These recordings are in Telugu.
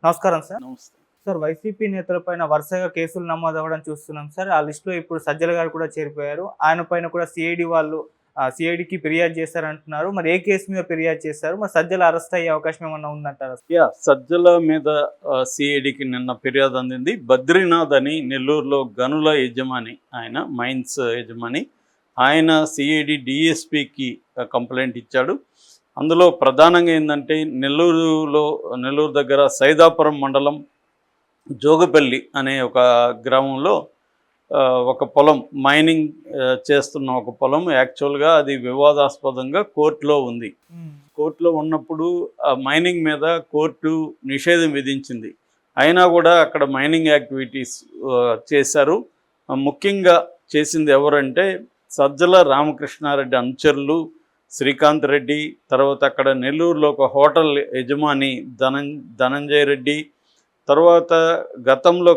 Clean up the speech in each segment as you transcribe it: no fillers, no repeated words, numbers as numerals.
నమస్కారం సార్. నమస్తే. సార్, వైసీపీ నేతలపైన వరుసగా కేసులు నమోదవ్వడం చూస్తున్నాం సార్. ఆ లిస్ట్‌లో ఇప్పుడు సజ్జల గారు కూడా చేరిపోయారు. ఆయన పైన కూడా సీఐడీ వాళ్ళు సీఐడీకి ఫిర్యాదు చేశారంటున్నారు. మరి ఏ కేసు మీద ఫిర్యాదు చేశారు? మరి సజ్జల అరెస్ట్ అయ్యే అవకాశం ఏమన్నా ఉందంటారా? సజ్జల మీద సిఐడికి నిన్న ఫిర్యాదు అందింది. బద్రీనాథ్ అని నెల్లూరులో గనుల యజమాని, ఆయన మైన్స్ యజమాని, ఆయన సిఐడి డిఎస్పికి కంప్లైంట్ ఇచ్చాడు. అందులో ప్రధానంగా ఏంటంటే నెల్లూరు దగ్గర సైదాపురం మండలం జోగపల్లి అనే ఒక గ్రామంలో ఒక పొలం, మైనింగ్ చేస్తున్న ఒక పొలం, యాక్చువల్గా అది వివాదాస్పదంగా కోర్టులో ఉంది. కోర్టులో ఉన్నప్పుడు ఆ మైనింగ్ మీద కోర్టు నిషేధం విధించింది. అయినా కూడా అక్కడ మైనింగ్ యాక్టివిటీస్ చేశారు. ముఖ్యంగా చేసింది ఎవరంటే సజ్జల రామకృష్ణారెడ్డి అనుచరులు, శ్రీకాంత్ రెడ్డి, తర్వాత అక్కడ నెల్లూరులో ఒక హోటల్ యజమాని ధనంజయ రెడ్డి, తర్వాత గతంలో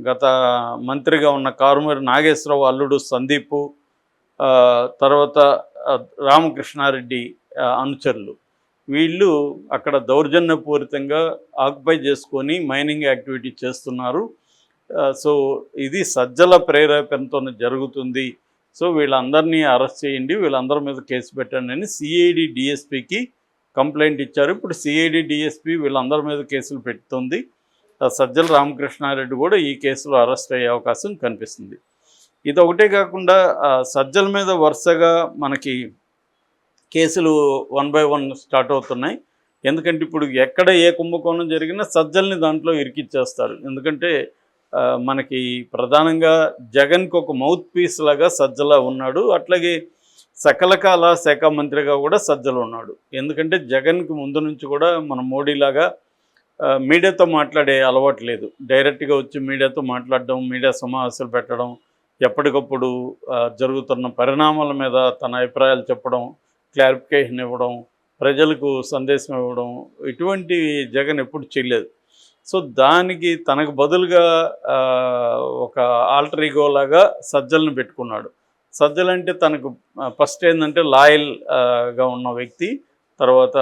గత మంత్రిగా ఉన్న కారుమూరి నాగేశ్వరరావు అల్లుడు సందీపు, తర్వాత రామకృష్ణారెడ్డి అనుచరులు, వీళ్ళు అక్కడ దౌర్జన్యపూరితంగా ఆక్యుపై చేసుకొని మైనింగ్ యాక్టివిటీ చేస్తున్నారు. సో ఇది సజ్జల ప్రేరేపణతో జరుగుతుంది. సో వీళ్ళందరినీ అరెస్ట్ చేయండి, వీళ్ళందరి మీద కేసు పెట్టండి అని సిఐడి డిఎస్పికి కంప్లైంట్ ఇచ్చారు. ఇప్పుడు సిఐడి డిఎస్పి వీళ్ళందరి మీద కేసులు పెడుతుంది. సజ్జల రామకృష్ణారెడ్డి కూడా ఈ కేసులో అరెస్ట్ అయ్యే అవకాశం కనిపిస్తుంది. ఇది ఒకటే కాకుండా సజ్జల మీద వరుసగా మనకి కేసులు 1 by 1 స్టార్ట్ అవుతున్నాయి. ఎందుకంటే ఇప్పుడు ఎక్కడ ఏ కుంభకోణం జరిగినా సజ్జల్ని దాంట్లో ఇరికిచ్చేస్తారు. ఎందుకంటే మనకి ప్రధానంగా జగన్కి ఒక మౌత్ పీస్ లాగా సజ్జల ఉన్నాడు. అట్లాగే సకలకాల శాఖ మంత్రిగా కూడా సజ్జల ఉన్నాడు. ఎందుకంటే జగన్కి ముందు నుంచి కూడా మన మోడీలాగా మీడియాతో మాట్లాడే అలవాటు లేదు. డైరెక్ట్గా వచ్చి మీడియాతో మాట్లాడడం, మీడియా సమావేశాలు పెట్టడం, ఎప్పటికప్పుడు జరుగుతున్న పరిణామాల మీద తన అభిప్రాయాలు చెప్పడం, క్లారిఫికేషన్ ఇవ్వడం, ప్రజలకు సందేశం ఇవ్వడం, ఇటువంటి జగన్ ఎప్పుడు చేయలేదు. సో దానికి తనకు బదులుగా ఒక ఆల్టర్ ఈగో లాగా సజ్జలను పెట్టుకున్నాడు. సజ్జలు అంటే తనకు ఫస్ట్ ఏంటంటే లాయల్గా ఉన్న వ్యక్తి, తర్వాత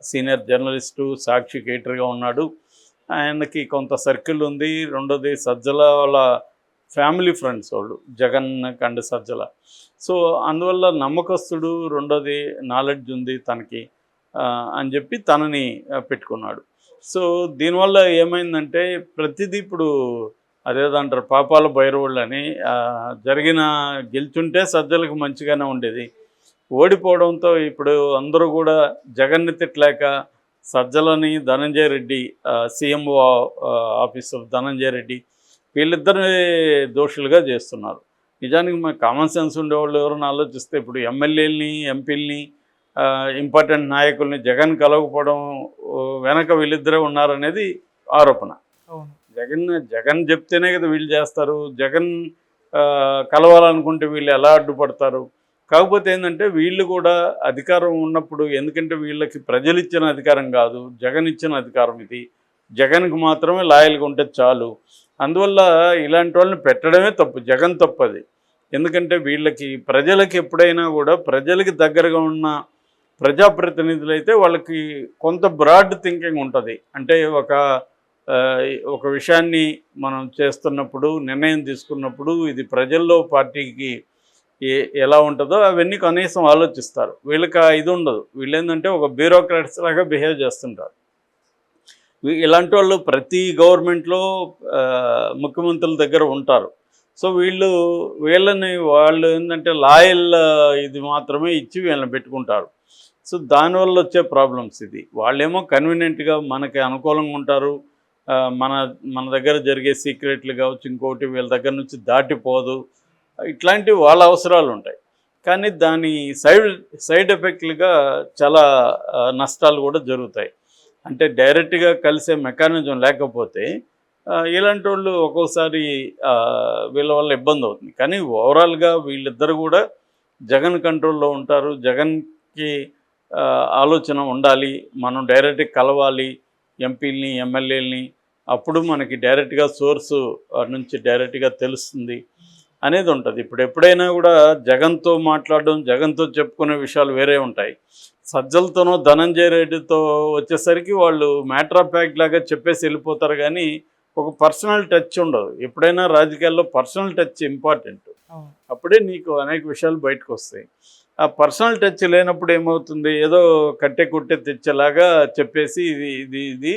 సీనియర్ జర్నలిస్టు, సాక్షి ఎడిటర్గా ఉన్నాడు. ఆయనకి కొంత సర్కిల్ ఉంది. రెండోది సజ్జల వాళ్ళ ఫ్యామిలీ ఫ్రెండ్స్ వాళ్ళు, జగన్ కండ సజ్జల. సో అందువల్ల నమ్మకస్తుడు, రెండోది నాలెడ్జ్ ఉంది తనకి అని చెప్పి తనని పెట్టుకున్నాడు. సో దీనివల్ల ఏమైందంటే ప్రతిదీ ఇప్పుడు అదేదంటారు పాపాల భైరవుళ్ళు అని, గెలుచుంటే సజ్జలకు మంచిగానే ఉండేది. ఓడిపోవడంతో ఇప్పుడు అందరూ కూడా జగన్ని తిట్టలేక సజ్జలని, ధనంజయ రెడ్డి సీఎంఓ ఆఫీసర్ ధనంజయ రెడ్డి, వీళ్ళిద్దరి దోషులుగా చేస్తున్నారు. నిజానికి మన కామన్ సెన్స్ ఉండేవాళ్ళు ఎవరైనా ఆలోచిస్తే ఇప్పుడు ఎమ్మెల్యేలని, ఎంపీలని, ఇంపార్టెంట్ నాయకుల్ని జగన్ కలవకపోవడం వెనక వీళ్ళిద్దరే ఉన్నారనేది ఆరోపణ. జగన్ చెప్తేనే కదా వీళ్ళు చేస్తారు. జగన్ కలవాలనుకుంటే వీళ్ళు ఎలా అడ్డుపడతారు? కాకపోతే ఏంటంటే వీళ్ళు కూడా అధికారం ఉన్నప్పుడు, ఎందుకంటే వీళ్ళకి ప్రజలు ఇచ్చిన అధికారం కాదు, జగన్ ఇచ్చిన అధికారం ఇది. జగన్కి మాత్రమే లాయల్గా ఉంటే చాలు. అందువల్ల ఇలాంటి వాళ్ళని పెట్టడమే తప్పు, జగన్ తప్పది. ఎందుకంటే వీళ్ళకి ప్రజలకి ఎప్పుడైనా కూడా ప్రజలకి దగ్గరగా ఉన్న ప్రజాప్రతినిధులు అయితే వాళ్ళకి కొంత బ్రాడ్ థింకింగ్ ఉంటుంది. అంటే ఒక విషయాన్ని మనం చేస్తున్నప్పుడు, నిర్ణయం తీసుకున్నప్పుడు ఇది ప్రజల్లో పార్టీకి ఎలా ఉంటుందో అవన్నీ కనీసం ఆలోచిస్తారు. వీళ్ళకి ఇది ఉండదు. వీళ్ళు ఏంటంటే ఒక బ్యూరోక్రాట్స్ లాగా బిహేవ్ చేస్తుంటారు. ఇలాంటి వాళ్ళు ప్రతి గవర్నమెంట్లో ముఖ్యమంత్రుల దగ్గర ఉంటారు. సో వాళ్ళు ఏంటంటే లాయల్ ఇది మాత్రమే ఇచ్చి వీళ్ళని పెట్టుకుంటారు. సో దానివల్ల వచ్చే ప్రాబ్లమ్స్ ఇది. వాళ్ళేమో కన్వీనియంట్గా మనకి అనుకూలంగా ఉంటారు. మన దగ్గర జరిగే సీక్రెట్లు కావచ్చు, ఇంకోటి వీళ్ళ దగ్గర నుంచి దాటిపోదు, ఇట్లాంటివి వాళ్ళ అవసరాలు ఉంటాయి. కానీ దాని సైడ్ ఎఫెక్ట్లుగా చాలా నష్టాలు కూడా జరుగుతాయి. అంటే డైరెక్ట్గా కలిసే మెకానిజం లేకపోతే ఇలాంటి వాళ్ళు ఒక్కోసారి వీళ్ళ వల్ల ఇబ్బంది అవుతుంది. కానీ ఓవరాల్గా వీళ్ళిద్దరు కూడా జగన్ కంట్రోల్లో ఉంటారు. జగన్కి ఆలోచన ఉండాలి, మనం డైరెక్ట్గా కలవాలి ఎంపీలని, ఎమ్మెల్యేలని, అప్పుడు మనకి డైరెక్ట్గా సోర్సు నుంచి డైరెక్ట్గా తెలుస్తుంది అనేది ఉంటుంది. ఇప్పుడు ఎప్పుడైనా కూడా జగన్తో మాట్లాడడం, జగన్తో చెప్పుకునే విషయాలు వేరే ఉంటాయి. సజ్జలతోనో ధనంజయ రెడ్డితో వచ్చేసరికి వాళ్ళు మ్యాటర్ ఆఫ్ ఫ్యాక్ట్ లాగా చెప్పేసి వెళ్ళిపోతారు, కానీ ఒక పర్సనల్ టచ్ ఉండదు. ఎప్పుడైనా రాజకీయాల్లో పర్సనల్ టచ్ ఇంపార్టెంట్. అప్పుడే నీకు అనేక విషయాలు బయటకు వస్తాయి. ఆ పర్సనల్ టచ్ లేనప్పుడు ఏమవుతుంది, ఏదో కట్టె కుట్టె తెచ్చేలాగా చెప్పేసి ఇది ఇది ఇది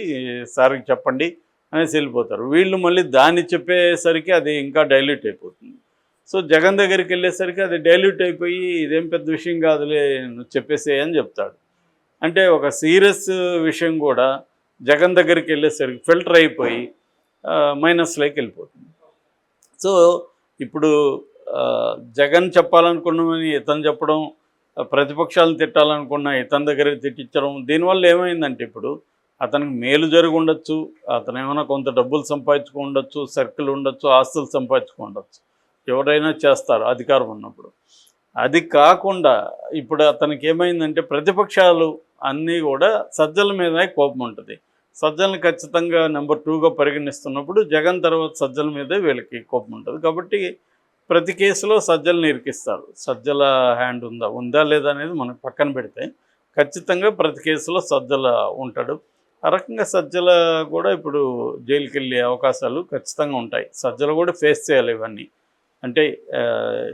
సార్కి చెప్పండి అనేసి వెళ్ళిపోతారు. వీళ్ళు మళ్ళీ దాన్ని చెప్పేసరికి అది ఇంకా డైల్యూట్ అయిపోతుంది. సో జగన్ దగ్గరికి వెళ్ళేసరికి అది డైల్యూట్ అయిపోయి ఇదేం పెద్ద విషయం కాదులే నువ్వు చెప్పేసేయని చెప్తాడు. అంటే ఒక సీరియస్ విషయం కూడా జగన్ దగ్గరికి వెళ్ళేసరికి ఫిల్టర్ అయిపోయి మైనస్లోకి వెళ్ళిపోతుంది. సో ఇప్పుడు జగన్ చెప్పాలనుకున్నామని ఇతను చెప్పడం, ప్రతిపక్షాలను తిట్టాలనుకున్న ఇతని దగ్గరికి తిట్టించడం, దీనివల్ల ఏమైందంటే ఇప్పుడు అతనికి మేలు జరిగి ఉండొచ్చు, అతను ఏమైనా కొంత డబ్బులు సంపాదించుకో ఉండొచ్చు, సర్కిల్ ఉండొచ్చు, ఆస్తులు సంపాదించుకో ఉండొచ్చు, ఎవరైనా చేస్తారు అధికారం ఉన్నప్పుడు. అది కాకుండా ఇప్పుడు అతనికి ఏమైందంటే ప్రతిపక్షాలు అన్నీ కూడా సజ్జల మీదనే కోపం ఉంటుంది. సజ్జలను ఖచ్చితంగా నెంబర్ 2గా పరిగణిస్తున్నప్పుడు జగన్ తర్వాత సజ్జల మీదే వీళ్ళకి కోపం ఉంటుంది. కాబట్టి ప్రతి కేసులో సజ్జలను ఇరికిస్తారు. సజ్జల హ్యాండ్ ఉందా లేదా అనేది మనకు పక్కన పెడితే ఖచ్చితంగా ప్రతి కేసులో సజ్జల ఉంటాడు. ఆ రకంగా సజ్జల కూడా ఇప్పుడు జైలుకి వెళ్ళే అవకాశాలు ఖచ్చితంగా ఉంటాయి. సజ్జలు కూడా ఫేస్ చేయాలి ఇవన్నీ. అంటే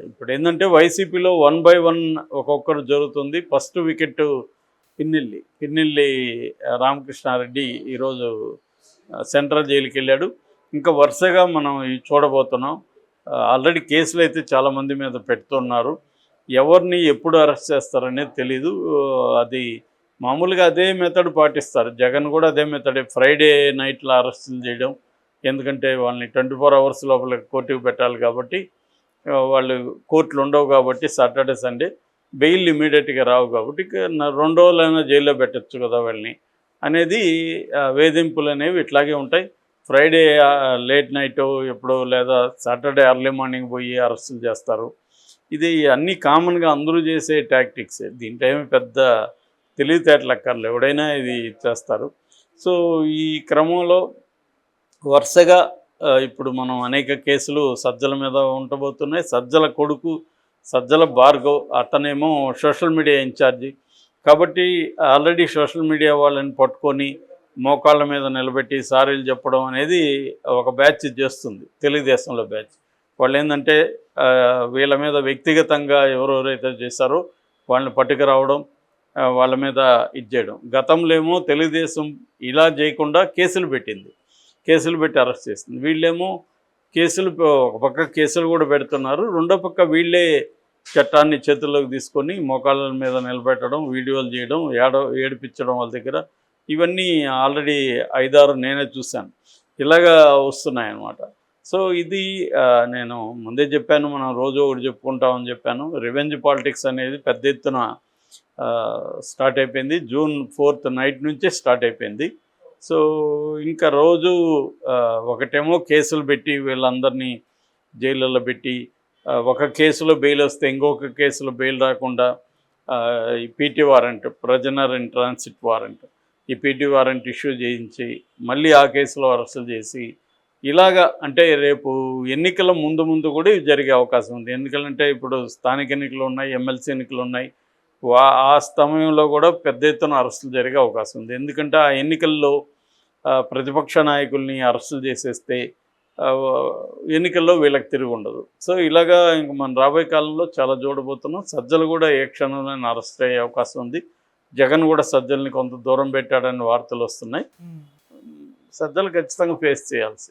ఇప్పుడు ఏంటంటే వైసీపీలో 1 by 1 ఒక్కొక్కరు జరుగుతుంది. ఫస్ట్ వికెట్ పిన్నెల్లి రామకృష్ణారెడ్డి ఈరోజు సెంట్రల్ జైలుకి వెళ్ళాడు. ఇంకా వరుసగా మనం చూడబోతున్నాం. ఆల్రెడీ కేసులు అయితే చాలామంది మీద పెడుతున్నారు. ఎవరిని ఎప్పుడు అరెస్ట్ చేస్తారనేది తెలీదు. అది మామూలుగా అదే మెథడ్ పాటిస్తారు. జగన్ కూడా అదే మెథడ్, ఫ్రైడే నైట్లో అరెస్టులు చేయడం. ఎందుకంటే వాళ్ళని 24 hours లోపల కోర్టుకు పెట్టాలి కాబట్టి, వాళ్ళు కోర్టులు ఉండవు కాబట్టి సాటర్డే సండే బెయిల్ ఇమీడియట్గా రావు కాబట్టి 2 రోజులైనా జైల్లో పెట్టచ్చు కదా వాళ్ళని అనేది వేధింపులు అనేవి ఇట్లాగే ఉంటాయి. ఫ్రైడే లేట్ నైట్ ఎప్పుడో లేదా సాటర్డే ఎర్లీ మార్నింగ్ పోయి అరెస్టులు చేస్తారు. ఇది అన్నీ కామన్గా అందరూ చేసే టాక్టిక్సే. దీంట్లో ఏమి పెద్ద తెలివితేటలు అక్కర్లేదు, ఎవడైనా ఇది చేస్తారు. సో ఈ క్రమంలో వరుసగా ఇప్పుడు మనం అనేక కేసులు సజ్జల మీద ఉండబోతున్నాయి. సజ్జల కొడుకు సజ్జల భార్గవ్, అతనేమో సోషల్ మీడియా ఇన్ఛార్జి కాబట్టి ఆల్రెడీ సోషల్ మీడియా వాళ్ళని పట్టుకొని మోకాళ్ళ మీద నిలబెట్టి సారీలు చెప్పడం అనేది ఒక బ్యాచ్ చేస్తుంది, తెలుగుదేశంలో బ్యాచ్. వాళ్ళు ఏంటంటే వీళ్ళ మీద వ్యక్తిగతంగా ఎవరెవరైతే చేశారో వాళ్ళని పట్టుకురావడం, వాళ్ళ మీద చేయడం. గతంలో ఏమో తెలుగుదేశం ఇలా చేయకుండా కేసులు పెట్టి అరెస్ట్ చేస్తుంది. వీళ్ళేమో ఒక పక్క కేసులు కూడా పెడుతున్నారు, రెండో పక్క వీళ్ళే చట్టాన్ని చేతుల్లోకి తీసుకొని మోకాళ్ళ మీద నిలబెట్టడం, వీడియోలు చేయడం, ఏడిపించడం వాళ్ళ దగ్గర. ఇవన్నీ ఆల్రెడీ 5-6 నేనే చూశాను, ఇలాగా వస్తున్నాయన్నమాట. సో ఇది నేను ముందే చెప్పాను, మనం రోజు ఒకటి చెప్పుకుంటామని చెప్పాను. రివెంజ్ పాలిటిక్స్ అనేది పెద్ద ఎత్తున స్టార్ట్ అయిపోయింది. June 4th నైట్ నుంచే స్టార్ట్ అయిపోయింది. సో ఇంకా రోజు ఒకటేమో కేసులు పెట్టి వీళ్ళందరినీ జైళ్ళల్లో పెట్టి, ఒక కేసులో బెయిల్ వస్తే ఇంకొక కేసులో బెయిల్ రాకుండా ఈ PT warrant, prisoner in transit warrant, ఈ పీటీ వారెంట్ ఇష్యూ చేయించి మళ్ళీ ఆ కేసులో అరెస్టులు చేసి ఇలాగా, అంటే రేపు ఎన్నికల ముందు కూడా ఇవి జరిగే అవకాశం ఉంది. ఎందుకంటే ఇప్పుడు స్థానిక ఎన్నికలు ఉన్నాయి, ఎమ్మెల్సీ ఎన్నికలు ఉన్నాయి. ఆ సమయంలో కూడా పెద్ద ఎత్తున అరెస్టులు జరిగే అవకాశం ఉంది. ఎందుకంటే ఆ ఎన్నికల్లో ప్రతిపక్ష నాయకుల్ని అరెస్టులు చేసేస్తే ఎన్నికల్లో వీళ్ళకి తిరిగి ఉండదు. సో ఇలాగా ఇంక మనం రాబోయే కాలంలో చాలా చూడబోతున్నాం. సజ్జలు కూడా ఏ క్షణంలో అరెస్ట్ అయ్యే అవకాశం ఉంది. జగన్ కూడా సజ్జల్ని కొంత దూరం పెట్టాడని వార్తలు వస్తున్నాయి. సజ్జలు ఖచ్చితంగా ఫేస్ చేయాల్సి